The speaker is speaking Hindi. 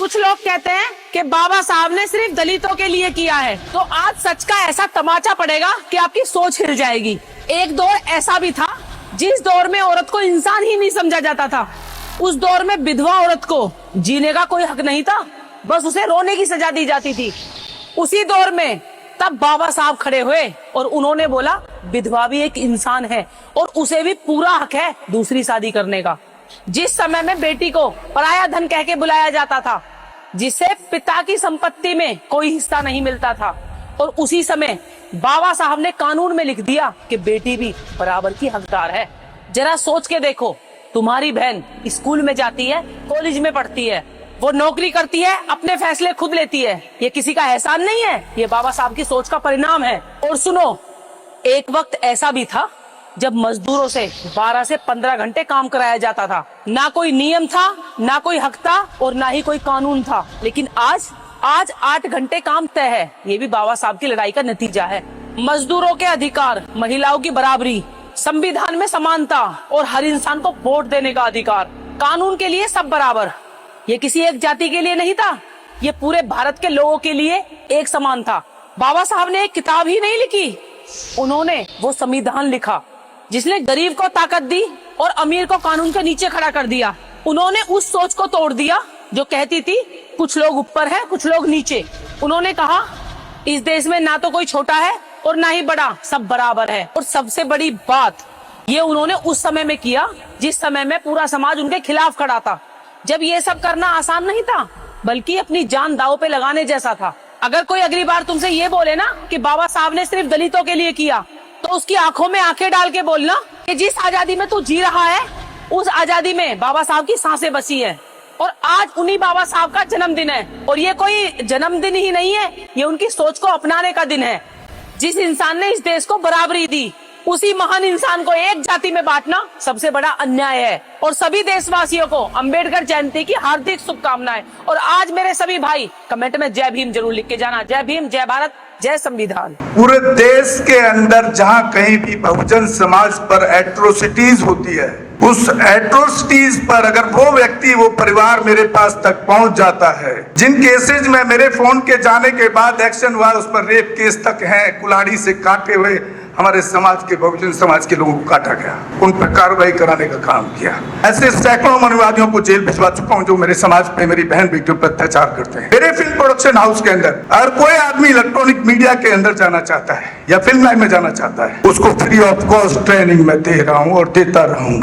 कुछ लोग कहते हैं कि बाबा साहब ने सिर्फ दलितों के लिए किया है, तो आज सच का ऐसा तमाचा पड़ेगा कि आपकी सोच हिल जाएगी। एक दौर ऐसा भी था जिस दौर में औरत को इंसान ही नहीं समझा जाता था। उस दौर में विधवा औरत को जीने का कोई हक नहीं था, बस उसे रोने की सजा दी जाती थी। उसी दौर में तब बाबा साहब खड़े हुए और उन्होंने बोला विधवा भी एक इंसान है और उसे भी पूरा हक है दूसरी शादी करने का। जिस समय में बेटी को पराया धन कह के बुलाया जाता था, जिसे पिता की संपत्ति में कोई हिस्सा नहीं मिलता था, और उसी समय बाबा साहब ने कानून में लिख दिया कि बेटी भी बराबर की हकदार है। जरा सोच के देखो, तुम्हारी बहन स्कूल में जाती है, कॉलेज में पढ़ती है, वो नौकरी करती है, अपने फैसले खुद लेती है। ये किसी का एहसान नहीं है, ये बाबा साहब की सोच का परिणाम है। और सुनो, एक वक्त ऐसा भी था जब मजदूरों से 12 से 15 घंटे काम कराया जाता था। ना कोई नियम था, ना कोई हक था और ना ही कोई कानून था। लेकिन आज 8 घंटे काम तय है। ये भी बाबा साहब की लड़ाई का नतीजा है। मजदूरों के अधिकार, महिलाओं की बराबरी, संविधान में समानता और हर इंसान को वोट देने का अधिकार, कानून के लिए सब बराबर। ये किसी एक जाति के लिए नहीं था, ये पूरे भारत के लोगों के लिए एक समान था। बाबा साहब ने एक किताब ही नहीं लिखी, उन्होंने वो संविधान लिखा जिसने गरीब को ताकत दी और अमीर को कानून के नीचे खड़ा कर दिया। उन्होंने उस सोच को तोड़ दिया जो कहती थी कुछ लोग ऊपर है, कुछ लोग नीचे। उन्होंने कहा इस देश में ना तो कोई छोटा है और ना ही बड़ा, सब बराबर है। और सबसे बड़ी बात ये उन्होंने उस समय में किया जिस समय में पूरा समाज उनके खिलाफ खड़ा था, जब ये सब करना आसान नहीं था, बल्कि अपनी जान दांव पे लगाने जैसा था। अगर कोई अगली बार तुमसे ये बोले ना कि बाबा साहब ने सिर्फ दलितों के लिए किया, तो उसकी आंखों में आंखें डाल के बोलना कि जिस आजादी में तू जी रहा है, उस आजादी में बाबा साहब की सांसें बसी है। और आज उन्हीं बाबा साहब का जन्मदिन है। और ये कोई जन्मदिन ही नहीं है, ये उनकी सोच को अपनाने का दिन है। जिस इंसान ने इस देश को बराबरी दी, उसी महान इंसान को एक जाति में बांटना सबसे बड़ा अन्याय है। और सभी देशवासियों को अंबेडकर जयंती की हार्दिक शुभकामनाएं। और आज मेरे सभी भाई कमेंट में जय भीम जरूर लिख के जाना। जय भीम, जय भारत, जय संविधान। पूरे देश के अंदर जहां कहीं भी बहुजन समाज पर एट्रोसिटीज होती है, उस एट्रोसिटीज पर अगर वो व्यक्ति, वो परिवार मेरे पास तक पहुंच जाता है, जिन केसेज में मेरे फोन के जाने के बाद एक्शन हुआ, उस पर रेप केस तक है, कुल्हाड़ी से काटे हुए हमारे समाज के, बहुजन समाज के लोगों को काटा गया, उन पर कार्रवाई कराने का काम किया। ऐसे सैकड़ों मनुवादियों को जेल भिजवा चुका हूं जो मेरे समाज पे, मेरी बहन बेटियों पर अत्याचार करते हैं। मेरे फिल्म प्रोडक्शन हाउस के अंदर अगर कोई आदमी इलेक्ट्रॉनिक मीडिया के अंदर जाना चाहता है या फिल्म लाइन में जाना चाहता है, उसको फ्री ऑफ कॉस्ट ट्रेनिंग में दे रहा हूँ और देता रहूंगा।